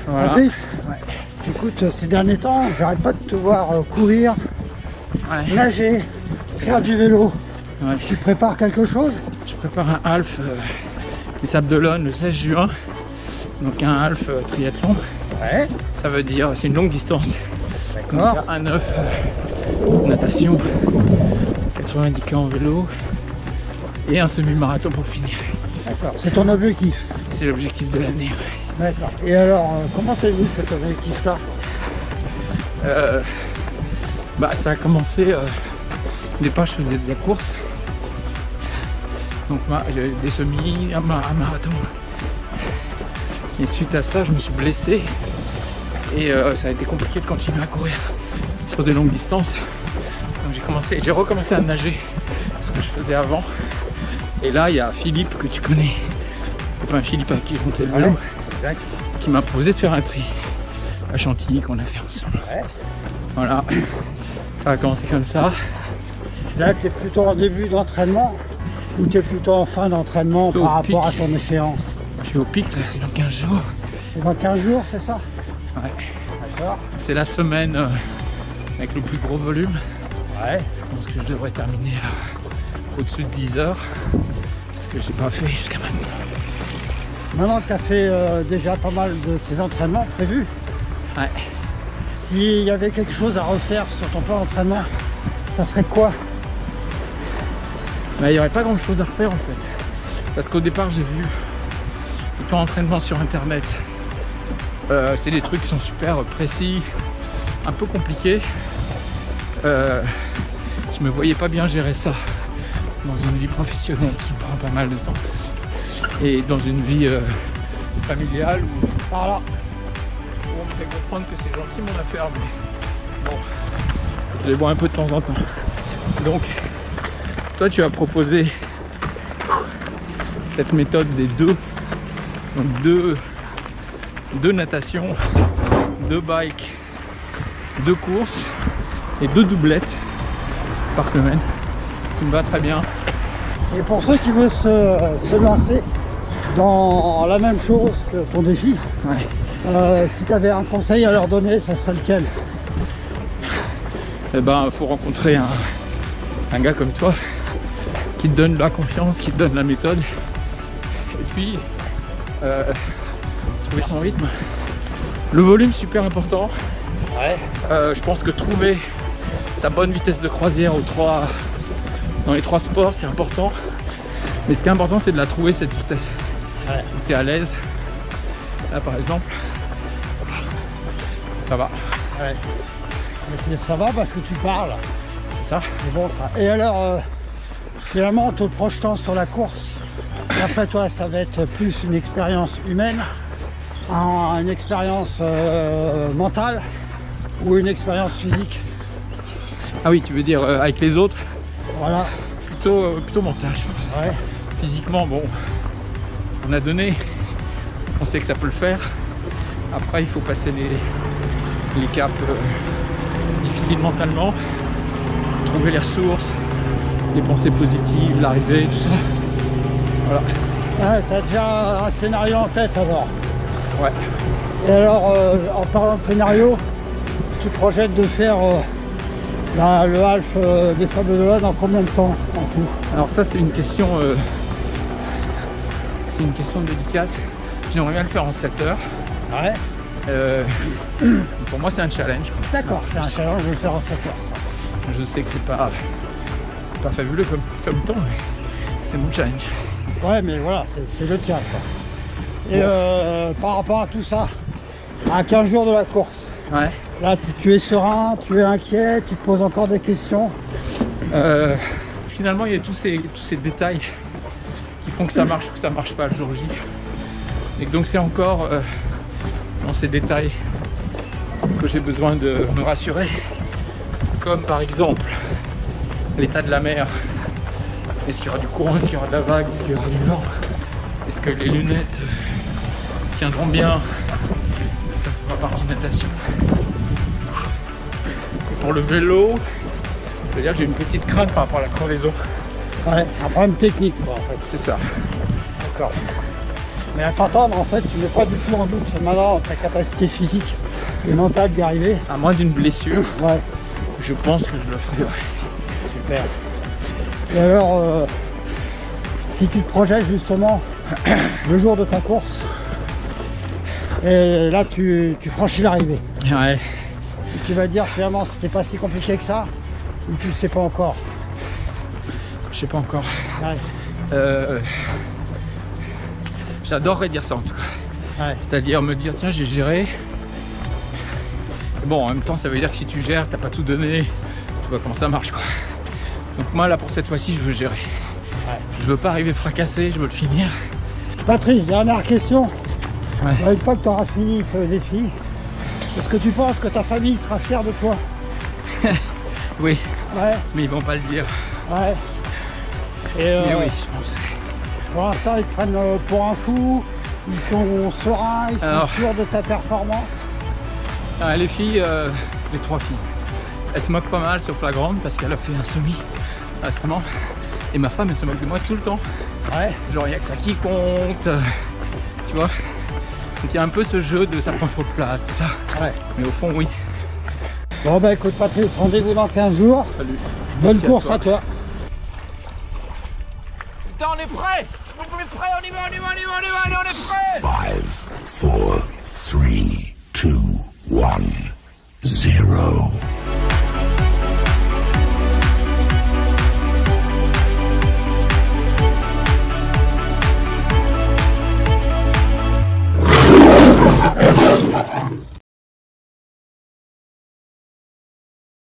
Voilà. Patrice, Ouais. écoute, ces derniers temps, j'arrête pas de te voir courir, Ouais. nager, faire du vélo. Ouais. Tu prépares quelque chose? Je prépare un half des Sables d'Olonne le 16 juin. Donc un half triathlon. Ouais. Ça veut dire, c'est une longue distance. D'accord. Donc, un 9 natation, 90 km en vélo et un semi-marathon pour finir. D'accord. C'est ton objectif. C'est l'objectif de l'année. Ouais. D'accord. Et alors, comment t'es venu cet objectif-là? Bah, ça a commencé, au départ je faisais de la course. Donc j'avais des semis, un marathon. Et suite à ça, je me suis blessé. Et ça a été compliqué de continuer à courir sur des longues distances. Donc j'ai recommencé à nager, ce que je faisais avant. Et là, il y a Philippe, que tu connais, le copain Philippe avec qui je montais le vélo, Exact. qui m'a proposé de faire un tri à Chantilly qu'on a fait ensemble. Ouais. Voilà, ça a commencé comme ça. Là, tu es plutôt en début d'entraînement ou tu es plutôt en fin d'entraînement Plutôt par au rapport pic. à ton échéance? Je suis au pic, là, c'est dans 15 jours. C'est dans 15 jours, c'est ça? Ouais. D'accord. C'est la semaine avec le plus gros volume. Ouais. Je pense que je devrais terminer au-dessus de 10 heures. Ce que j'ai pas fait jusqu'à maintenant. Maintenant que tu as fait déjà pas mal de tes entraînements prévus, Ouais. s'il y avait quelque chose à refaire sur ton plan d'entraînement, ça serait quoi? Bah, il n'y aurait pas grand chose à refaire en fait. Parce qu'au départ j'ai vu le plan d'entraînement sur internet. C'est des trucs qui sont super précis, un peu compliqués. Je me voyais pas bien gérer ça dans une vie professionnelle qui me prend pas mal de temps. Et dans une vie familiale où, Par là. où on me fait comprendre que c'est gentil mon affaire, mais bon, je les vois un peu de temps en temps. Donc, toi tu as proposé cette méthode des deux, donc deux natations, 2 bikes, 2 courses et 2 doublettes par semaine, qui me va très bien. Et pour ceux qui veulent se lancer dans la même chose que ton défi, Ouais. si tu avais un conseil à leur donner, ça serait lequel? Eh ben, faut rencontrer un gars comme toi qui te donne la confiance, qui te donne la méthode, et puis trouver son rythme. Le volume super important. Ouais. Je pense que trouver sa bonne vitesse de croisière dans les 3 sports, c'est important. Mais ce qui est important, c'est de la trouver, cette vitesse. Ouais. Tu es à l'aise. Là, par exemple, ça va. Ouais. Mais ça va parce que tu parles. C'est ça. C'est bon ça. Et alors, finalement, en te projetant sur la course, après toi, ça va être plus une expérience humaine, une expérience mentale ou une expérience physique? Ah oui, tu veux dire avec les autres? Voilà. Plutôt mental, je pense. Ouais. Physiquement, bon, on a donné, on sait que ça peut le faire. Après, il faut passer les caps difficiles mentalement, trouver les ressources, les pensées positives, l'arrivée, tout ça. Voilà. Ouais, t'as déjà un scénario en tête alors? Ouais. Et alors, en parlant de scénario, tu projettes de faire le half des Sables d'Olonne en combien de temps en tout? Alors ça, c'est une question délicate. J'aimerais bien le faire en 7 heures. Ouais. Pour moi, c'est un challenge. D'accord, c'est un challenge de le faire en 7 heures. Je sais que c'est pas fabuleux comme temps, mais c'est mon challenge. Ouais, mais voilà, c'est le tien, quoi. Et par rapport à tout ça, à 15 jours de la course, Ouais. là tu es serein, tu es inquiet, tu te poses encore des questions? Finalement, il y a tous ces détails qui font que ça marche ou que ça marche pas le jour J. Et donc c'est encore dans ces détails que j'ai besoin de me rassurer. Comme par exemple l'état de la mer. Est-ce qu'il y aura du courant? Est-ce qu'il y aura de la vague? Est-ce qu'il y aura du vent? Est-ce que les lunettes tiendront bien? Ça, c'est ma partie natation. Et pour le vélo, je veux dire que j'ai une petite crainte par rapport à la crevaison. Ouais, un problème technique, quoi, en fait. C'est ça. D'accord. Mais à t'entendre, en fait, tu mets pas du tout en doute maintenant ta capacité physique et mentale d'y arriver. À moins d'une blessure, Ouais, je pense que je le ferai. Ouais. super. Et alors, si tu te projettes justement le jour de ta course, et là tu franchis l'arrivée. Ouais. Et tu vas dire finalement c'était pas si compliqué que ça, ou tu le sais pas encore. Je sais pas encore. Ouais. J'adorerais dire ça en tout cas. Ouais. C'est-à-dire me dire tiens j'ai géré. Bon en même temps ça veut dire que si tu gères, t'as pas tout donné, tu vois comment ça marche quoi. Donc moi là pour cette fois-ci je veux gérer. Ouais. Je veux pas arriver fracassé, je veux le finir. Patrice, dernière question. Ouais. Une fois que tu auras fini ce défi, est-ce que tu penses que ta famille sera fière de toi? Oui, Ouais, mais ils vont pas le dire. ouais. Et Mais oui, je pense. pour l'instant, ils te prennent pour un fou, ils sont sereins, ils sont Alors. sûrs de ta performance. Ah, les filles, les 3 filles, elles se moquent pas mal sauf la grande parce qu'elle a fait un semi récemment. Et ma femme elle se moque de moi tout le temps. Ouais. Genre il n'y a que ça qui compte. Tu vois. Donc il y a un peu ce jeu de ça prend trop de place, tout ça. Ouais. Mais au fond oui. Bon bah écoute Patrice, rendez-vous dans 15 jours. Salut. Bonne Merci course à toi. Putain on est prêts. On est prêts, on y va, on y va, on y va, on y va, allez, on est prêts. 5, 4, 3, 2, 1, 0.